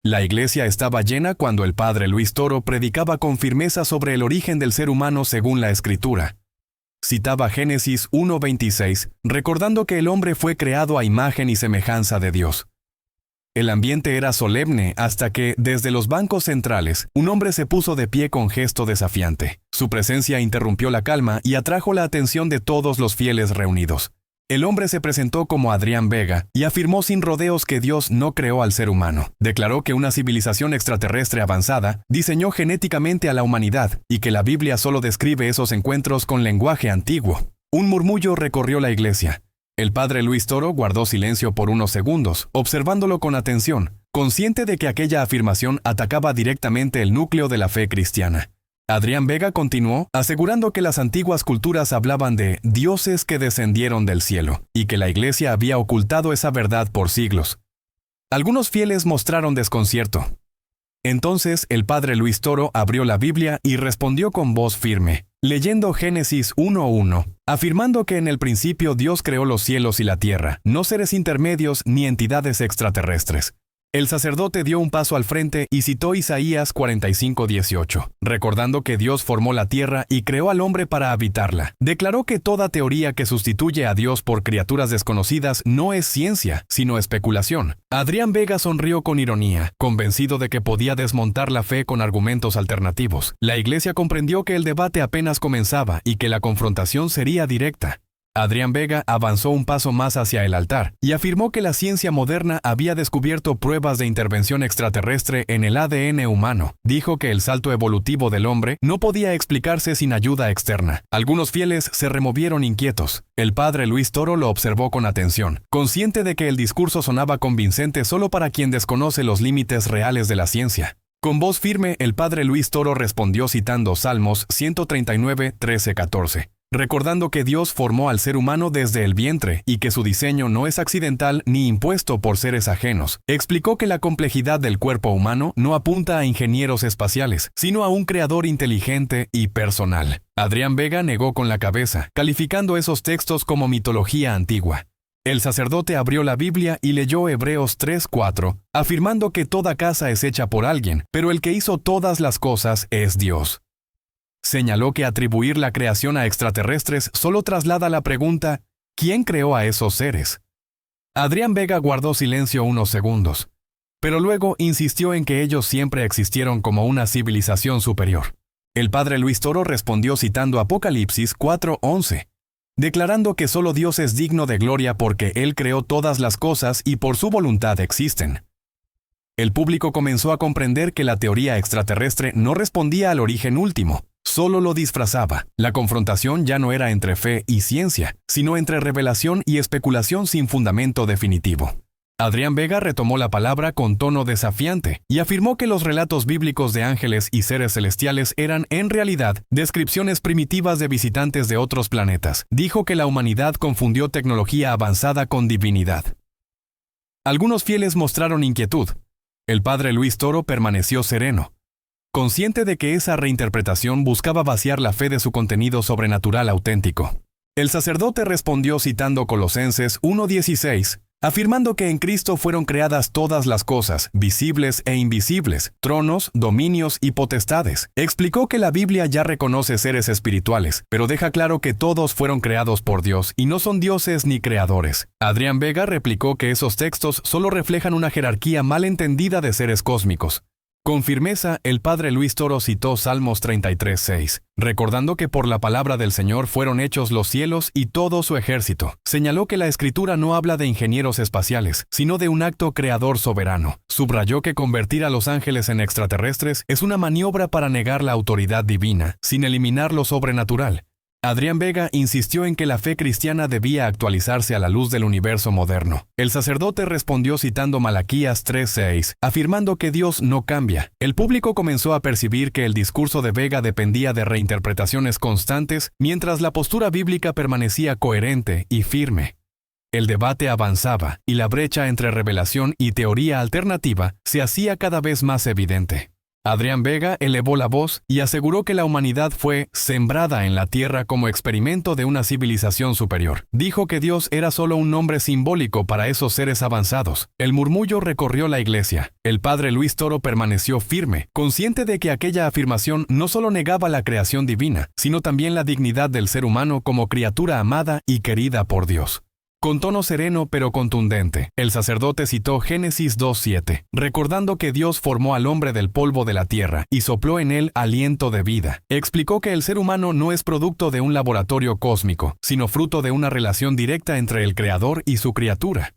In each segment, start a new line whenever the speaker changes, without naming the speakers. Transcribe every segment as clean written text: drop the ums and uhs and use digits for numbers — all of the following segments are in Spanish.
La iglesia estaba llena cuando el padre Luis Toro predicaba con firmeza sobre el origen del ser humano según la Escritura. Citaba Génesis 1:26, recordando que el hombre fue creado a imagen y semejanza de Dios. El ambiente era solemne hasta que, desde los bancos centrales, un hombre se puso de pie con gesto desafiante. Su presencia interrumpió la calma y atrajo la atención de todos los fieles reunidos. El hombre se presentó como Adrián Vega y afirmó sin rodeos que Dios no creó al ser humano. Declaró que una civilización extraterrestre avanzada diseñó genéticamente a la humanidad y que la Biblia solo describe esos encuentros con lenguaje antiguo. Un murmullo recorrió la iglesia. El padre Luis Toro guardó silencio por unos segundos, observándolo con atención, consciente de que aquella afirmación atacaba directamente el núcleo de la fe cristiana. Adrián Vega continuó, asegurando que las antiguas culturas hablaban de dioses que descendieron del cielo, y que la iglesia había ocultado esa verdad por siglos. Algunos fieles mostraron desconcierto. Entonces el padre Luis Toro abrió la Biblia y respondió con voz firme, leyendo Génesis 1:1, afirmando que en el principio Dios creó los cielos y la tierra, no seres intermedios ni entidades extraterrestres. El sacerdote dio un paso al frente y citó Isaías 45:18, recordando que Dios formó la tierra y creó al hombre para habitarla. Declaró que toda teoría que sustituye a Dios por criaturas desconocidas no es ciencia, sino especulación. Adrián Vega sonrió con ironía, convencido de que podía desmontar la fe con argumentos alternativos. La iglesia comprendió que el debate apenas comenzaba y que la confrontación sería directa. Adrián Vega avanzó un paso más hacia el altar y afirmó que la ciencia moderna había descubierto pruebas de intervención extraterrestre en el ADN humano. Dijo que el salto evolutivo del hombre no podía explicarse sin ayuda externa. Algunos fieles se removieron inquietos. El padre Luis Toro lo observó con atención, consciente de que el discurso sonaba convincente solo para quien desconoce los límites reales de la ciencia. Con voz firme, el padre Luis Toro respondió citando Salmos 139, 13-14. Recordando que Dios formó al ser humano desde el vientre y que su diseño no es accidental ni impuesto por seres ajenos. Explicó que la complejidad del cuerpo humano no apunta a ingenieros espaciales, sino a un creador inteligente y personal. Adrián Vega negó con la cabeza, calificando esos textos como mitología antigua. El sacerdote abrió la Biblia y leyó Hebreos 3:4, afirmando que toda casa es hecha por alguien, pero el que hizo todas las cosas es Dios. Señaló que atribuir la creación a extraterrestres solo traslada la pregunta, ¿quién creó a esos seres? Adrián Vega guardó silencio unos segundos, pero luego insistió en que ellos siempre existieron como una civilización superior. El padre Luis Toro respondió citando Apocalipsis 4:11, declarando que solo Dios es digno de gloria porque Él creó todas las cosas y por su voluntad existen. El público comenzó a comprender que la teoría extraterrestre no respondía al origen último, solo lo disfrazaba. La confrontación ya no era entre fe y ciencia, sino entre revelación y especulación sin fundamento definitivo. Adrián Vega retomó la palabra con tono desafiante y afirmó que los relatos bíblicos de ángeles y seres celestiales eran, en realidad, descripciones primitivas de visitantes de otros planetas. Dijo que la humanidad confundió tecnología avanzada con divinidad. Algunos fieles mostraron inquietud. El padre Luis Toro permaneció sereno, consciente de que esa reinterpretación buscaba vaciar la fe de su contenido sobrenatural auténtico. El sacerdote respondió citando Colosenses 1:16, afirmando que en Cristo fueron creadas todas las cosas, visibles e invisibles, tronos, dominios y potestades. Explicó que la Biblia ya reconoce seres espirituales, pero deja claro que todos fueron creados por Dios y no son dioses ni creadores. Adrián Vega replicó que esos textos solo reflejan una jerarquía mal entendida de seres cósmicos. Con firmeza, el padre Luis Toro citó Salmos 33:6, recordando que por la palabra del Señor fueron hechos los cielos y todo su ejército. Señaló que la Escritura no habla de ingenieros espaciales, sino de un acto creador soberano. Subrayó que convertir a los ángeles en extraterrestres es una maniobra para negar la autoridad divina, sin eliminar lo sobrenatural. Adrián Vega insistió en que la fe cristiana debía actualizarse a la luz del universo moderno. El sacerdote respondió citando Malaquías 3:6, afirmando que Dios no cambia. El público comenzó a percibir que el discurso de Vega dependía de reinterpretaciones constantes, mientras la postura bíblica permanecía coherente y firme. El debate avanzaba, y la brecha entre revelación y teoría alternativa se hacía cada vez más evidente. Adrián Vega elevó la voz y aseguró que la humanidad fue sembrada en la tierra como experimento de una civilización superior. Dijo que Dios era solo un nombre simbólico para esos seres avanzados. El murmullo recorrió la iglesia. El padre Luis Toro permaneció firme, consciente de que aquella afirmación no solo negaba la creación divina, sino también la dignidad del ser humano como criatura amada y querida por Dios. Con tono sereno pero contundente, el sacerdote citó Génesis 2:7, recordando que Dios formó al hombre del polvo de la tierra y sopló en él aliento de vida. Explicó que el ser humano no es producto de un laboratorio cósmico, sino fruto de una relación directa entre el Creador y su criatura.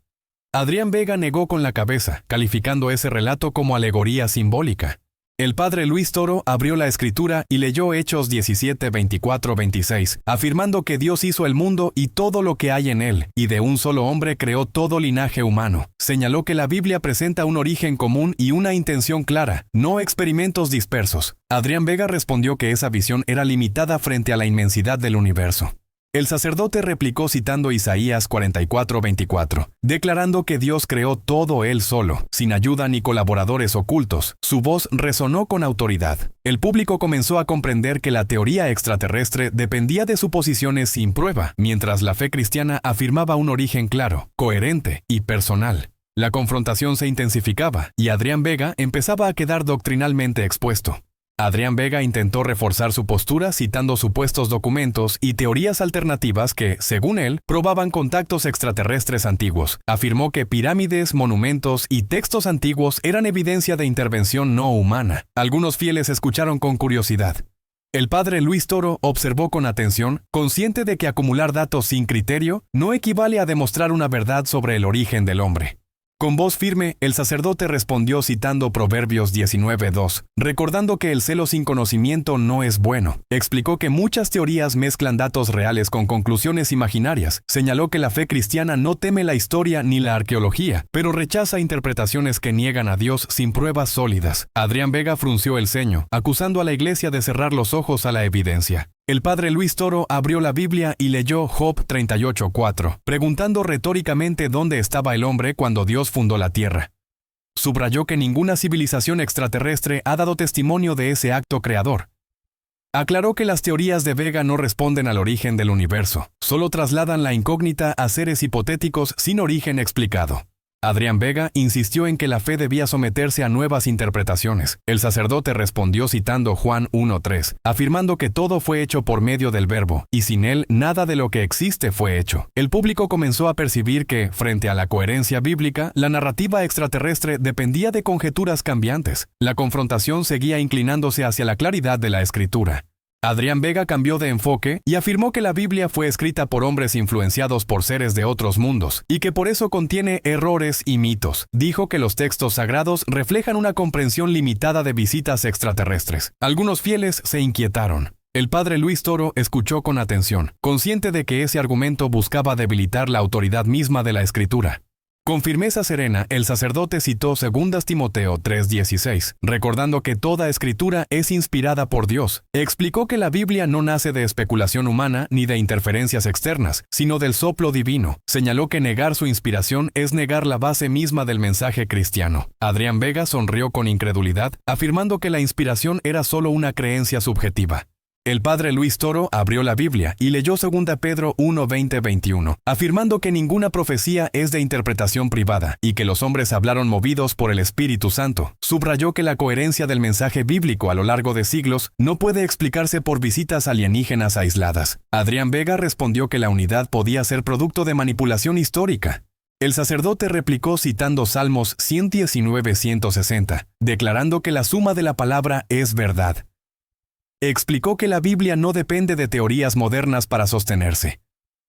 Adrián Vega negó con la cabeza, calificando ese relato como alegoría simbólica. El padre Luis Toro abrió la escritura y leyó Hechos 17, 24, 26, afirmando que Dios hizo el mundo y todo lo que hay en él, y de un solo hombre creó todo linaje humano. Señaló que la Biblia presenta un origen común y una intención clara, no experimentos dispersos. Adrián Vega respondió que esa visión era limitada frente a la inmensidad del universo. El sacerdote replicó citando Isaías 44:24, declarando que Dios creó todo él solo, sin ayuda ni colaboradores ocultos. Su voz resonó con autoridad. El público comenzó a comprender que la teoría extraterrestre dependía de suposiciones sin prueba, mientras la fe cristiana afirmaba un origen claro, coherente y personal. La confrontación se intensificaba y Adrián Vega empezaba a quedar doctrinalmente expuesto. Adrián Vega intentó reforzar su postura citando supuestos documentos y teorías alternativas que, según él, probaban contactos extraterrestres antiguos. Afirmó que pirámides, monumentos y textos antiguos eran evidencia de intervención no humana. Algunos fieles escucharon con curiosidad. El padre Luis Toro observó con atención, consciente de que acumular datos sin criterio no equivale a demostrar una verdad sobre el origen del hombre. Con voz firme, el sacerdote respondió citando Proverbios 19:2, recordando que el celo sin conocimiento no es bueno. Explicó que muchas teorías mezclan datos reales con conclusiones imaginarias. Señaló que la fe cristiana no teme la historia ni la arqueología, pero rechaza interpretaciones que niegan a Dios sin pruebas sólidas. Adrián Vega frunció el ceño, acusando a la iglesia de cerrar los ojos a la evidencia. El padre Luis Toro abrió la Biblia y leyó Job 38:4, preguntando retóricamente dónde estaba el hombre cuando Dios fundó la tierra. Subrayó que ninguna civilización extraterrestre ha dado testimonio de ese acto creador. Aclaró que las teorías de Vega no responden al origen del universo, solo trasladan la incógnita a seres hipotéticos sin origen explicado. Adrián Vega insistió en que la fe debía someterse a nuevas interpretaciones. El sacerdote respondió citando Juan 1:3, afirmando que todo fue hecho por medio del Verbo, y sin él nada de lo que existe fue hecho. El público comenzó a percibir que, frente a la coherencia bíblica, la narrativa extraterrestre dependía de conjeturas cambiantes. La confrontación seguía inclinándose hacia la claridad de la Escritura. Adrián Vega cambió de enfoque y afirmó que la Biblia fue escrita por hombres influenciados por seres de otros mundos, y que por eso contiene errores y mitos. Dijo que los textos sagrados reflejan una comprensión limitada de visitas extraterrestres. Algunos fieles se inquietaron. El padre Luis Toro escuchó con atención, consciente de que ese argumento buscaba debilitar la autoridad misma de la Escritura. Con firmeza serena, el sacerdote citó 2 Timoteo 3:16, recordando que toda escritura es inspirada por Dios. Explicó que la Biblia no nace de especulación humana ni de interferencias externas, sino del soplo divino. Señaló que negar su inspiración es negar la base misma del mensaje cristiano. Adrián Vega sonrió con incredulidad, afirmando que la inspiración era solo una creencia subjetiva. El padre Luis Toro abrió la Biblia y leyó 2 Pedro 1:20-21, afirmando que ninguna profecía es de interpretación privada y que los hombres hablaron movidos por el Espíritu Santo. Subrayó que la coherencia del mensaje bíblico a lo largo de siglos no puede explicarse por visitas alienígenas aisladas. Adrián Vega respondió que la unidad podía ser producto de manipulación histórica. El sacerdote replicó citando Salmos 119-160, declarando que la suma de la palabra es verdad. Explicó que la Biblia no depende de teorías modernas para sostenerse.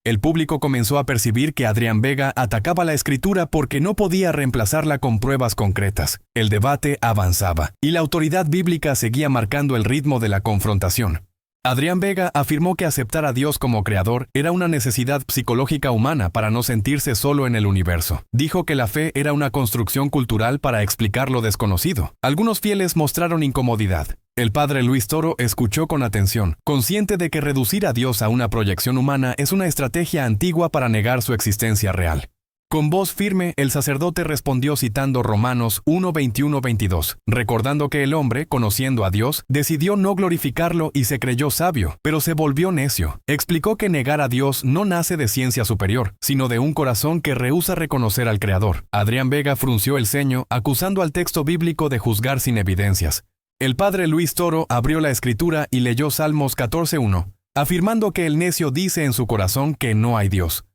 El público comenzó a percibir que Adrián Vega atacaba la Escritura porque no podía reemplazarla con pruebas concretas. El debate avanzaba, y la autoridad bíblica seguía marcando el ritmo de la confrontación. Adrián Vega afirmó que aceptar a Dios como creador era una necesidad psicológica humana para no sentirse solo en el universo. Dijo que la fe era una construcción cultural para explicar lo desconocido. Algunos fieles mostraron incomodidad. El padre Luis Toro escuchó con atención, consciente de que reducir a Dios a una proyección humana es una estrategia antigua para negar su existencia real. Con voz firme, el sacerdote respondió citando Romanos 1:21-22, recordando que el hombre, conociendo a Dios, decidió no glorificarlo y se creyó sabio, pero se volvió necio. Explicó que negar a Dios no nace de ciencia superior, sino de un corazón que rehúsa reconocer al Creador. Adrián Vega frunció el ceño, acusando al texto bíblico de juzgar sin evidencias. El padre Luis Toro abrió la escritura y leyó Salmos 14:1, afirmando que el necio dice en su corazón que no hay Dios.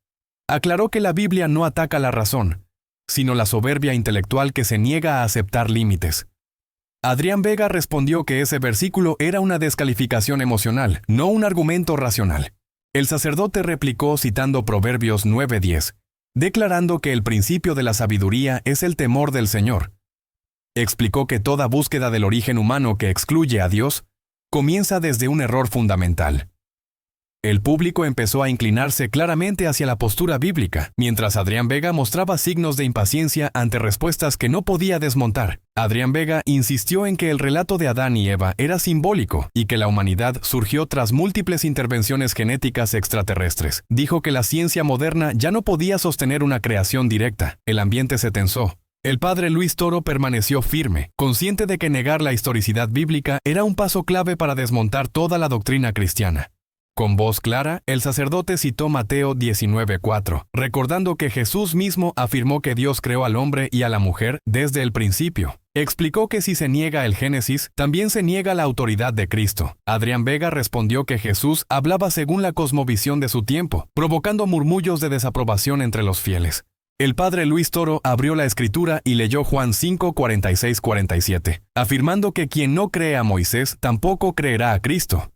Aclaró que la Biblia no ataca la razón, sino la soberbia intelectual que se niega a aceptar límites. Adrián Vega respondió que ese versículo era una descalificación emocional, no un argumento racional. El sacerdote replicó citando Proverbios 9:10, declarando que el principio de la sabiduría es el temor del Señor. Explicó que toda búsqueda del origen humano que excluye a Dios comienza desde un error fundamental. El público empezó a inclinarse claramente hacia la postura bíblica, mientras Adrián Vega mostraba signos de impaciencia ante respuestas que no podía desmontar. Adrián Vega insistió en que el relato de Adán y Eva era simbólico y que la humanidad surgió tras múltiples intervenciones genéticas extraterrestres. Dijo que la ciencia moderna ya no podía sostener una creación directa. El ambiente se tensó. El padre Luis Toro permaneció firme, consciente de que negar la historicidad bíblica era un paso clave para desmontar toda la doctrina cristiana. Con voz clara, el sacerdote citó Mateo 19:4, recordando que Jesús mismo afirmó que Dios creó al hombre y a la mujer desde el principio. Explicó que si se niega el Génesis, también se niega la autoridad de Cristo. Adrián Vega respondió que Jesús hablaba según la cosmovisión de su tiempo, provocando murmullos de desaprobación entre los fieles. El padre Luis Toro abrió la escritura y leyó Juan 5:46-47, afirmando que quien no cree a Moisés tampoco creerá a Cristo.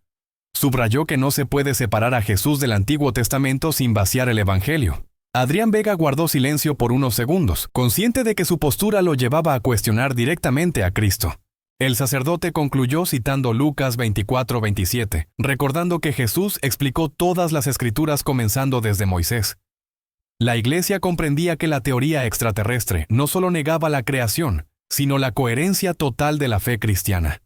Subrayó que no se puede separar a Jesús del Antiguo Testamento sin vaciar el Evangelio. Adrián Vega guardó silencio por unos segundos, consciente de que su postura lo llevaba a cuestionar directamente a Cristo. El sacerdote concluyó citando Lucas 24:27, recordando que Jesús explicó todas las escrituras comenzando desde Moisés. La Iglesia comprendía que la teoría extraterrestre no solo negaba la creación, sino la coherencia total de la fe cristiana.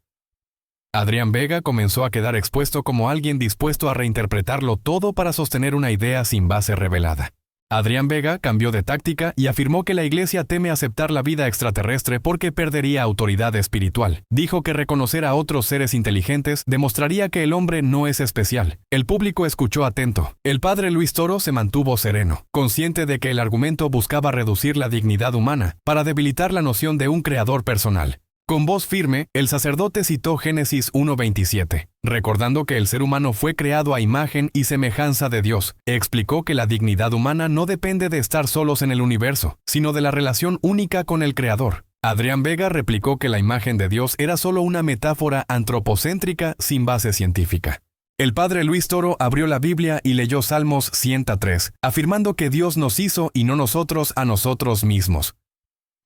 Adrián Vega comenzó a quedar expuesto como alguien dispuesto a reinterpretarlo todo para sostener una idea sin base revelada. Adrián Vega cambió de táctica y afirmó que la Iglesia teme aceptar la vida extraterrestre porque perdería autoridad espiritual. Dijo que reconocer a otros seres inteligentes demostraría que el hombre no es especial. El público escuchó atento. El padre Luis Toro se mantuvo sereno, consciente de que el argumento buscaba reducir la dignidad humana para debilitar la noción de un creador personal. Con voz firme, el sacerdote citó Génesis 1:27, recordando que el ser humano fue creado a imagen y semejanza de Dios. Explicó que la dignidad humana no depende de estar solos en el universo, sino de la relación única con el Creador. Adrián Vega replicó que la imagen de Dios era solo una metáfora antropocéntrica sin base científica. El padre Luis Toro abrió la Biblia y leyó Salmos 103, afirmando que Dios nos hizo y no nosotros a nosotros mismos.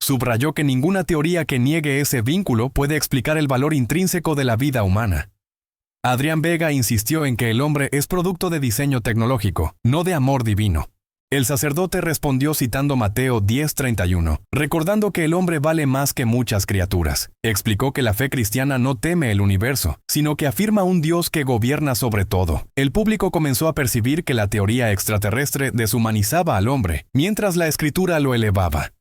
Subrayó que ninguna teoría que niegue ese vínculo puede explicar el valor intrínseco de la vida humana. Adrián Vega insistió en que el hombre es producto de diseño tecnológico, no de amor divino. El sacerdote respondió citando Mateo 10:31, recordando que el hombre vale más que muchas criaturas. Explicó que la fe cristiana no teme el universo, sino que afirma un Dios que gobierna sobre todo. El público comenzó a percibir que la teoría extraterrestre deshumanizaba al hombre, mientras la escritura lo elevaba.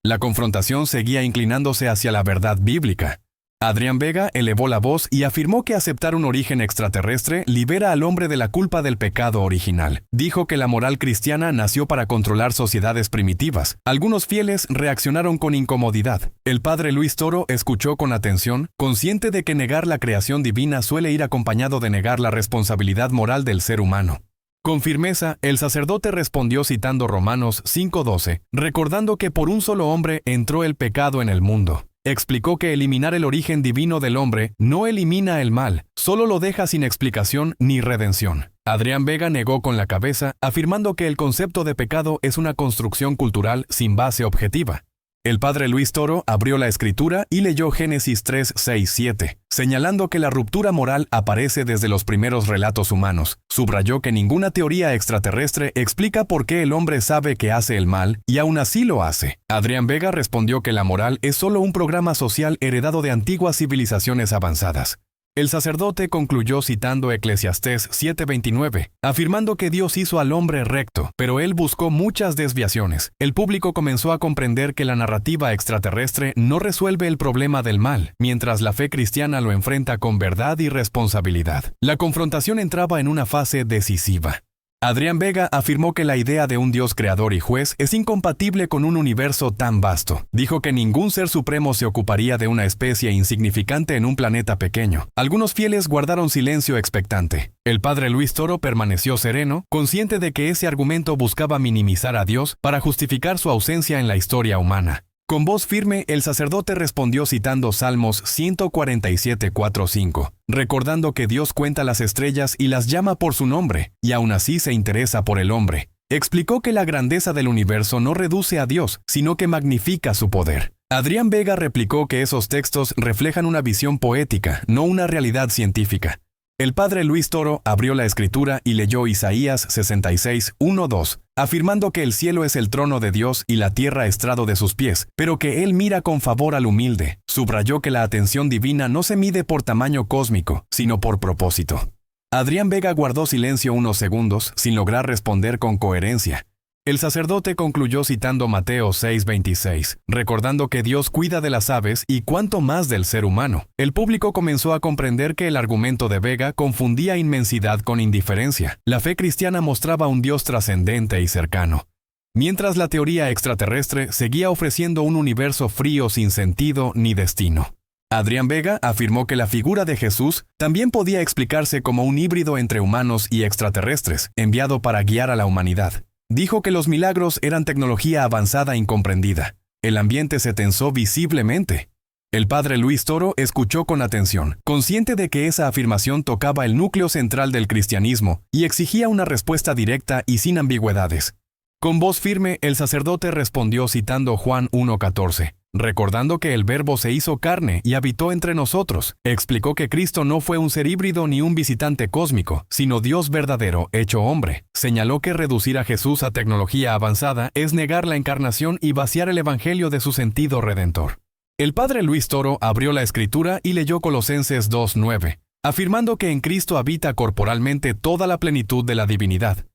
La confrontación seguía inclinándose hacia la verdad bíblica. Adrián Vega elevó la voz y afirmó que aceptar un origen extraterrestre libera al hombre de la culpa del pecado original. Dijo que la moral cristiana nació para controlar sociedades primitivas. Algunos fieles reaccionaron con incomodidad. El padre Luis Toro escuchó con atención, consciente de que negar la creación divina suele ir acompañado de negar la responsabilidad moral del ser humano. Con firmeza, el sacerdote respondió citando Romanos 5:12, recordando que por un solo hombre entró el pecado en el mundo. Explicó que eliminar el origen divino del hombre no elimina el mal, solo lo deja sin explicación ni redención. Adrián Vega negó con la cabeza, afirmando que el concepto de pecado es una construcción cultural sin base objetiva. El padre Luis Toro abrió la escritura y leyó Génesis 3:6-7, señalando que la ruptura moral aparece desde los primeros relatos humanos. Subrayó que ninguna teoría extraterrestre explica por qué el hombre sabe que hace el mal y aún así lo hace. Adrián Vega respondió que la moral es solo un programa social heredado de antiguas civilizaciones avanzadas. El sacerdote concluyó citando Eclesiastés 7:29, afirmando que Dios hizo al hombre recto, pero él buscó muchas desviaciones. El público comenzó a comprender que la narrativa extraterrestre no resuelve el problema del mal, mientras la fe cristiana lo enfrenta con verdad y responsabilidad. La confrontación entraba en una fase decisiva. Adrián Vega afirmó que la idea de un Dios creador y juez es incompatible con un universo tan vasto. Dijo que ningún ser supremo se ocuparía de una especie insignificante en un planeta pequeño. Algunos fieles guardaron silencio expectante. El padre Luis Toro permaneció sereno, consciente de que ese argumento buscaba minimizar a Dios para justificar su ausencia en la historia humana. Con voz firme, el sacerdote respondió citando Salmos 147:4-5, recordando que Dios cuenta las estrellas y las llama por su nombre, y aún así se interesa por el hombre. Explicó que la grandeza del universo no reduce a Dios, sino que magnifica su poder. Adrián Vega replicó que esos textos reflejan una visión poética, no una realidad científica. El padre Luis Toro abrió la escritura y leyó Isaías 66:1-2, afirmando que el cielo es el trono de Dios y la tierra estrado de sus pies, pero que Él mira con favor al humilde. Subrayó que la atención divina no se mide por tamaño cósmico, sino por propósito. Adrián Vega guardó silencio unos segundos, sin lograr responder con coherencia. El sacerdote concluyó citando Mateo 6:26, recordando que Dios cuida de las aves y cuánto más del ser humano. El público comenzó a comprender que el argumento de Vega confundía inmensidad con indiferencia. La fe cristiana mostraba un Dios trascendente y cercano, mientras la teoría extraterrestre seguía ofreciendo un universo frío sin sentido ni destino. Adrián Vega afirmó que la figura de Jesús también podía explicarse como un híbrido entre humanos y extraterrestres, enviado para guiar a la humanidad. Dijo que los milagros eran tecnología avanzada incomprendida. El ambiente se tensó visiblemente. El padre Luis Toro escuchó con atención, consciente de que esa afirmación tocaba el núcleo central del cristianismo y exigía una respuesta directa y sin ambigüedades. Con voz firme, el sacerdote respondió citando Juan 1:14. Recordando que el Verbo se hizo carne y habitó entre nosotros, explicó que Cristo no fue un ser híbrido ni un visitante cósmico, sino Dios verdadero hecho hombre. Señaló que reducir a Jesús a tecnología avanzada es negar la encarnación y vaciar el Evangelio de su sentido redentor. El padre Luis Toro abrió la escritura y leyó Colosenses 2:9, afirmando que en Cristo habita corporalmente toda la plenitud de la divinidad.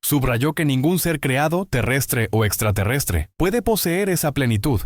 Subrayó que ningún ser creado, terrestre o extraterrestre, puede poseer esa plenitud.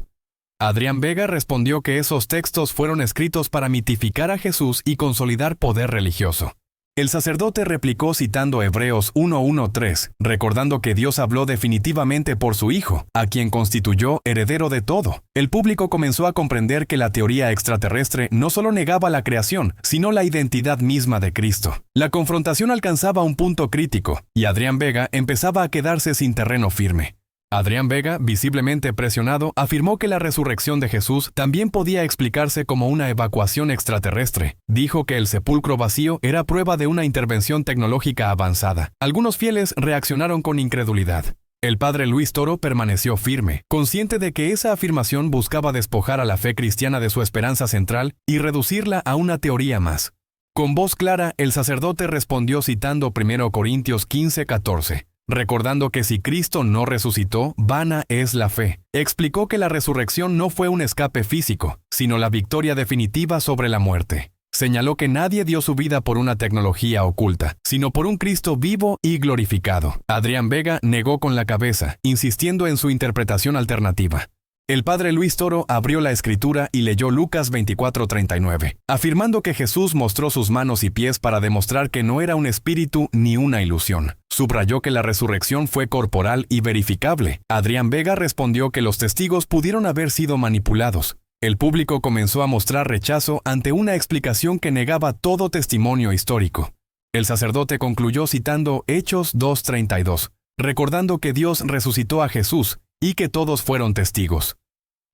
Adrián Vega respondió que esos textos fueron escritos para mitificar a Jesús y consolidar poder religioso. El sacerdote replicó citando Hebreos 1:1-3, recordando que Dios habló definitivamente por su Hijo, a quien constituyó heredero de todo. El público comenzó a comprender que la teoría extraterrestre no solo negaba la creación, sino la identidad misma de Cristo. La confrontación alcanzaba un punto crítico, y Adrián Vega empezaba a quedarse sin terreno firme. Adrián Vega, visiblemente presionado, afirmó que la resurrección de Jesús también podía explicarse como una evacuación extraterrestre. Dijo que el sepulcro vacío era prueba de una intervención tecnológica avanzada. Algunos fieles reaccionaron con incredulidad. El padre Luis Toro permaneció firme, consciente de que esa afirmación buscaba despojar a la fe cristiana de su esperanza central y reducirla a una teoría más. Con voz clara, el sacerdote respondió citando 1 Corintios 15:14. Recordando que si Cristo no resucitó, vana es la fe. Explicó que la resurrección no fue un escape físico, sino la victoria definitiva sobre la muerte. Señaló que nadie dio su vida por una tecnología oculta, sino por un Cristo vivo y glorificado. Adrián Vega negó con la cabeza, insistiendo en su interpretación alternativa. El padre Luis Toro abrió la escritura y leyó Lucas 24:39, afirmando que Jesús mostró sus manos y pies para demostrar que no era un espíritu ni una ilusión. Subrayó que la resurrección fue corporal y verificable. Adrián Vega respondió que los testigos pudieron haber sido manipulados. El público comenzó a mostrar rechazo ante una explicación que negaba todo testimonio histórico. El sacerdote concluyó citando Hechos 2:32, recordando que Dios resucitó a Jesús y que todos fueron testigos.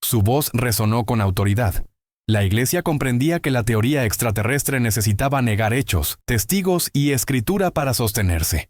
Su voz resonó con autoridad. La Iglesia comprendía que la teoría extraterrestre necesitaba negar hechos, testigos y escritura para sostenerse.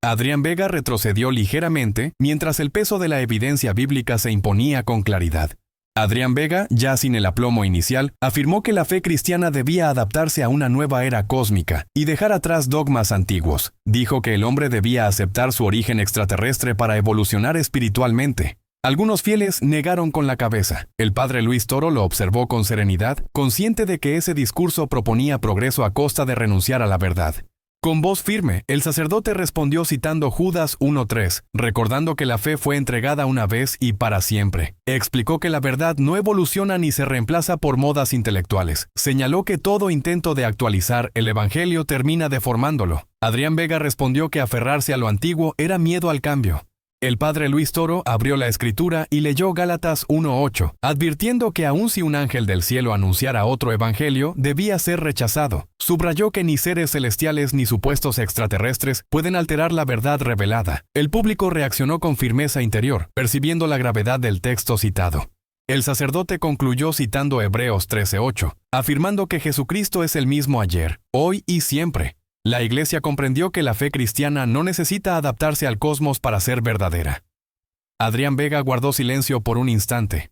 Adrián Vega retrocedió ligeramente mientras el peso de la evidencia bíblica se imponía con claridad. Adrián Vega, ya sin el aplomo inicial, afirmó que la fe cristiana debía adaptarse a una nueva era cósmica y dejar atrás dogmas antiguos. Dijo que el hombre debía aceptar su origen extraterrestre para evolucionar espiritualmente. Algunos fieles negaron con la cabeza. El padre Luis Toro lo observó con serenidad, consciente de que ese discurso proponía progreso a costa de renunciar a la verdad. Con voz firme, el sacerdote respondió citando Judas 1:3, recordando que la fe fue entregada una vez y para siempre. Explicó que la verdad no evoluciona ni se reemplaza por modas intelectuales. Señaló que todo intento de actualizar el evangelio termina deformándolo. Adrián Vega respondió que aferrarse a lo antiguo era miedo al cambio. El padre Luis Toro abrió la escritura y leyó Gálatas 1:8, advirtiendo que aun si un ángel del cielo anunciara otro evangelio, debía ser rechazado. Subrayó que ni seres celestiales ni supuestos extraterrestres pueden alterar la verdad revelada. El público reaccionó con firmeza interior, percibiendo la gravedad del texto citado. El sacerdote concluyó citando Hebreos 13:8, afirmando que Jesucristo es el mismo ayer, hoy y siempre. La Iglesia comprendió que la fe cristiana no necesita adaptarse al cosmos para ser verdadera. Adrián Vega guardó silencio por un instante.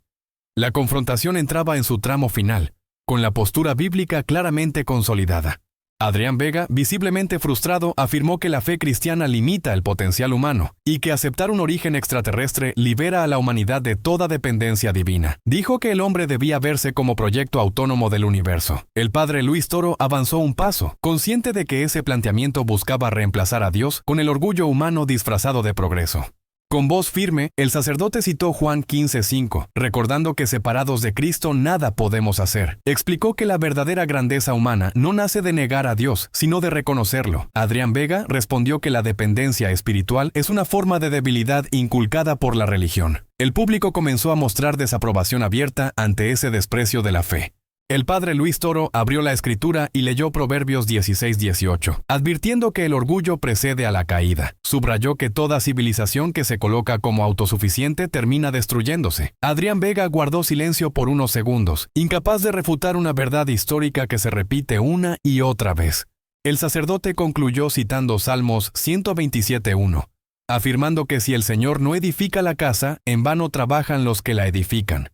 La confrontación entraba en su tramo final, con la postura bíblica claramente consolidada. Adrián Vega, visiblemente frustrado, afirmó que la fe cristiana limita el potencial humano y que aceptar un origen extraterrestre libera a la humanidad de toda dependencia divina. Dijo que el hombre debía verse como proyecto autónomo del universo. El padre Luis Toro avanzó un paso, consciente de que ese planteamiento buscaba reemplazar a Dios con el orgullo humano disfrazado de progreso. Con voz firme, el sacerdote citó Juan 15:5, recordando que separados de Cristo nada podemos hacer. Explicó que la verdadera grandeza humana no nace de negar a Dios, sino de reconocerlo. Adrián Vega respondió que la dependencia espiritual es una forma de debilidad inculcada por la religión. El público comenzó a mostrar desaprobación abierta ante ese desprecio de la fe. El padre Luis Toro abrió la escritura y leyó Proverbios 16:18, advirtiendo que el orgullo precede a la caída. Subrayó que toda civilización que se coloca como autosuficiente termina destruyéndose. Adrián Vega guardó silencio por unos segundos, incapaz de refutar una verdad histórica que se repite una y otra vez. El sacerdote concluyó citando Salmos 127:1, afirmando que si el Señor no edifica la casa, en vano trabajan los que la edifican.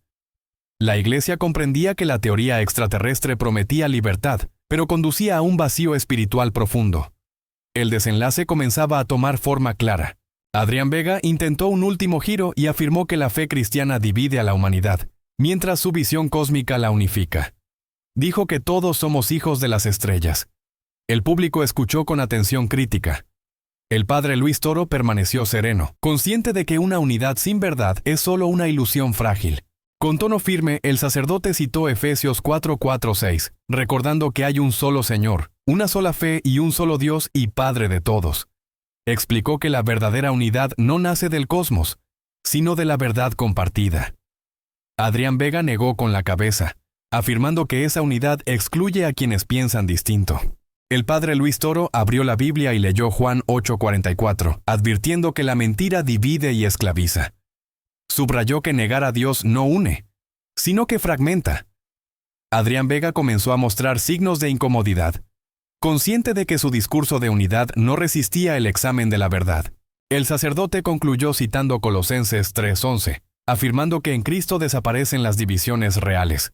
La Iglesia comprendía que la teoría extraterrestre prometía libertad, pero conducía a un vacío espiritual profundo. El desenlace comenzaba a tomar forma clara. Adrián Vega intentó un último giro y afirmó que la fe cristiana divide a la humanidad, mientras su visión cósmica la unifica. Dijo que todos somos hijos de las estrellas. El público escuchó con atención crítica. El padre Luis Toro permaneció sereno, consciente de que una unidad sin verdad es solo una ilusión frágil. Con tono firme, el sacerdote citó Efesios 4:4-6, recordando que hay un solo Señor, una sola fe y un solo Dios y Padre de todos. Explicó que la verdadera unidad no nace del cosmos, sino de la verdad compartida. Adrián Vega negó con la cabeza, afirmando que esa unidad excluye a quienes piensan distinto. El padre Luis Toro abrió la Biblia y leyó Juan 8:44, advirtiendo que la mentira divide y esclaviza. Subrayó que negar a Dios no une, sino que fragmenta. Adrián Vega comenzó a mostrar signos de incomodidad, consciente de que su discurso de unidad no resistía el examen de la verdad. El sacerdote concluyó citando Colosenses 3:11, afirmando que en Cristo desaparecen las divisiones reales.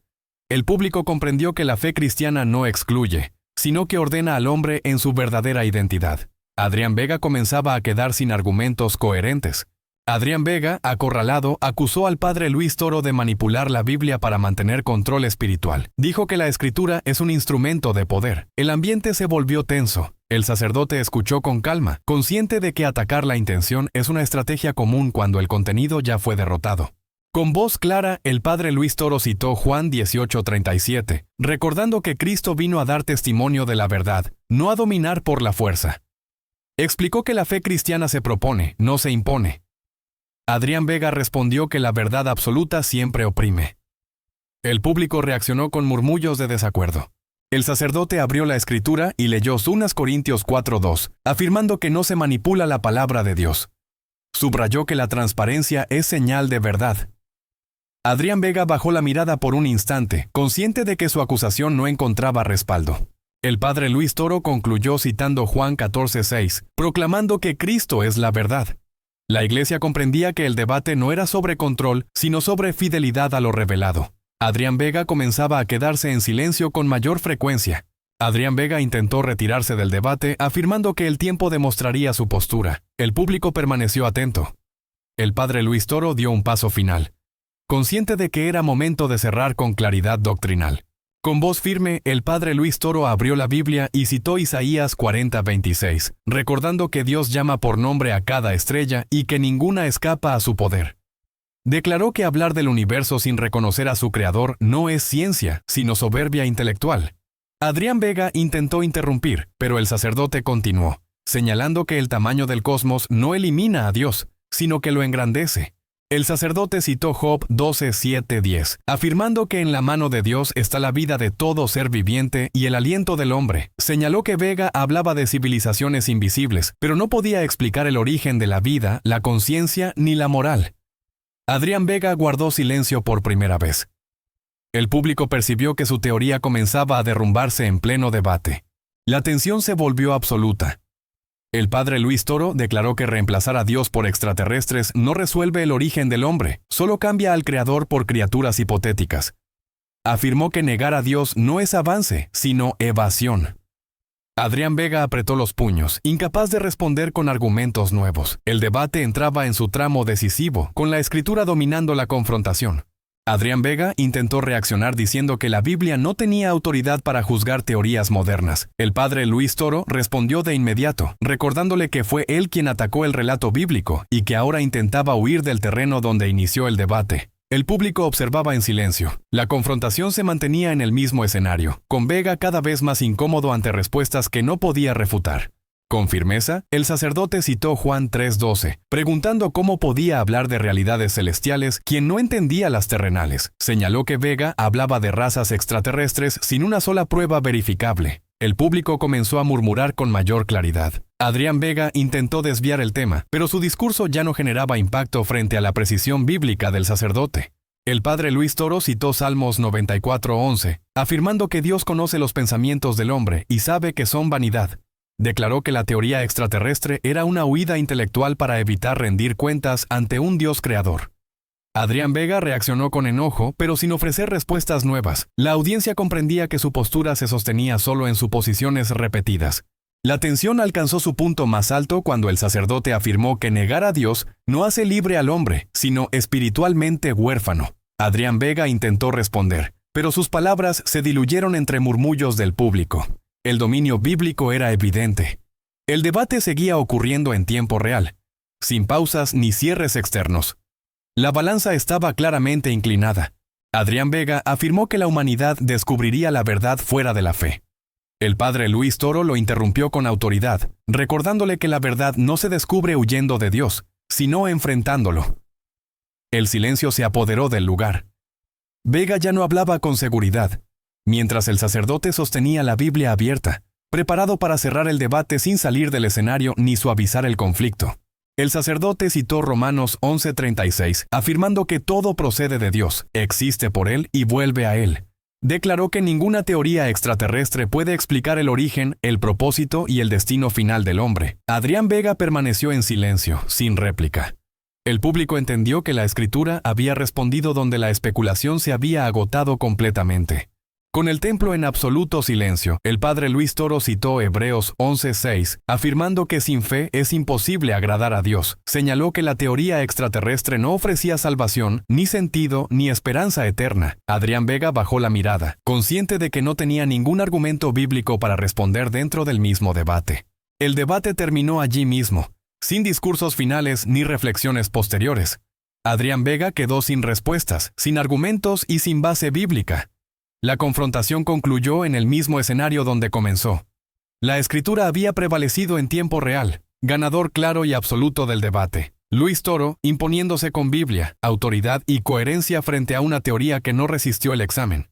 El público comprendió que la fe cristiana no excluye, sino que ordena al hombre en su verdadera identidad. Adrián Vega comenzaba a quedar sin argumentos coherentes. Adrián Vega, acorralado, acusó al padre Luis Toro de manipular la Biblia para mantener control espiritual. Dijo que la escritura es un instrumento de poder. El ambiente se volvió tenso. El sacerdote escuchó con calma, consciente de que atacar la intención es una estrategia común cuando el contenido ya fue derrotado. Con voz clara, el padre Luis Toro citó Juan 18:37, recordando que Cristo vino a dar testimonio de la verdad, no a dominar por la fuerza. Explicó que la fe cristiana se propone, no se impone. Adrián Vega respondió que la verdad absoluta siempre oprime. El público reaccionó con murmullos de desacuerdo. El sacerdote abrió la escritura y leyó 2 Corintios 4:2, afirmando que no se manipula la palabra de Dios. Subrayó que la transparencia es señal de verdad. Adrián Vega bajó la mirada por un instante, consciente de que su acusación no encontraba respaldo. El padre Luis Toro concluyó citando Juan 14:6, proclamando que Cristo es la verdad. La Iglesia comprendía que el debate no era sobre control, sino sobre fidelidad a lo revelado. Adrián Vega comenzaba a quedarse en silencio con mayor frecuencia. Adrián Vega intentó retirarse del debate, afirmando que el tiempo demostraría su postura. El público permaneció atento. El padre Luis Toro dio un paso final, consciente de que era momento de cerrar con claridad doctrinal. Con voz firme, el padre Luis Toro abrió la Biblia y citó Isaías 40:26, recordando que Dios llama por nombre a cada estrella y que ninguna escapa a su poder. Declaró que hablar del universo sin reconocer a su creador no es ciencia, sino soberbia intelectual. Adrián Vega intentó interrumpir, pero el sacerdote continuó, señalando que el tamaño del cosmos no elimina a Dios, sino que lo engrandece. El sacerdote citó Job 12:7-10, afirmando que en la mano de Dios está la vida de todo ser viviente y el aliento del hombre. Señaló que Vega hablaba de civilizaciones invisibles, pero no podía explicar el origen de la vida, la conciencia ni la moral. Adrián Vega guardó silencio por primera vez. El público percibió que su teoría comenzaba a derrumbarse en pleno debate. La tensión se volvió absoluta. El padre Luis Toro declaró que reemplazar a Dios por extraterrestres no resuelve el origen del hombre, solo cambia al creador por criaturas hipotéticas. Afirmó que negar a Dios no es avance, sino evasión. Adrián Vega apretó los puños, incapaz de responder con argumentos nuevos. El debate entraba en su tramo decisivo, con la escritura dominando la confrontación. Adrián Vega intentó reaccionar diciendo que la Biblia no tenía autoridad para juzgar teorías modernas. El padre Luis Toro respondió de inmediato, recordándole que fue él quien atacó el relato bíblico y que ahora intentaba huir del terreno donde inició el debate. El público observaba en silencio. La confrontación se mantenía en el mismo escenario, con Vega cada vez más incómodo ante respuestas que no podía refutar. Con firmeza, el sacerdote citó Juan 3:12, preguntando cómo podía hablar de realidades celestiales quien no entendía las terrenales. Señaló que Vega hablaba de razas extraterrestres sin una sola prueba verificable. El público comenzó a murmurar con mayor claridad. Adrián Vega intentó desviar el tema, pero su discurso ya no generaba impacto frente a la precisión bíblica del sacerdote. El padre Luis Toro citó Salmos 94:11, afirmando que Dios conoce los pensamientos del hombre y sabe que son vanidad. Declaró que la teoría extraterrestre era una huida intelectual para evitar rendir cuentas ante un Dios creador. Adrián Vega reaccionó con enojo, pero sin ofrecer respuestas nuevas. La audiencia comprendía que su postura se sostenía solo en suposiciones repetidas. La tensión alcanzó su punto más alto cuando el sacerdote afirmó que negar a Dios no hace libre al hombre, sino espiritualmente huérfano. Adrián Vega intentó responder, pero sus palabras se diluyeron entre murmullos del público. El dominio bíblico era evidente. El debate seguía ocurriendo en tiempo real, sin pausas ni cierres externos. La balanza estaba claramente inclinada. Adrián Vega afirmó que la humanidad descubriría la verdad fuera de la fe. El padre Luis Toro lo interrumpió con autoridad, recordándole que la verdad no se descubre huyendo de Dios, sino enfrentándolo. El silencio se apoderó del lugar. Vega ya no hablaba con seguridad, mientras el sacerdote sostenía la Biblia abierta, preparado para cerrar el debate sin salir del escenario ni suavizar el conflicto. El sacerdote citó Romanos 11:36, afirmando que todo procede de Dios, existe por Él y vuelve a Él. Declaró que ninguna teoría extraterrestre puede explicar el origen, el propósito y el destino final del hombre. Adrián Vega permaneció en silencio, sin réplica. El público entendió que la escritura había respondido donde la especulación se había agotado completamente. Con el templo en absoluto silencio, el padre Luis Toro citó Hebreos 11:6, afirmando que sin fe es imposible agradar a Dios. Señaló que la teoría extraterrestre no ofrecía salvación, ni sentido, ni esperanza eterna. Adrián Vega bajó la mirada, consciente de que no tenía ningún argumento bíblico para responder dentro del mismo debate. El debate terminó allí mismo, sin discursos finales ni reflexiones posteriores. Adrián Vega quedó sin respuestas, sin argumentos y sin base bíblica. La confrontación concluyó en el mismo escenario donde comenzó. La escritura había prevalecido en tiempo real, ganador claro y absoluto del debate. Luis Toro, imponiéndose con Biblia, autoridad y coherencia frente a una teoría que no resistió el examen.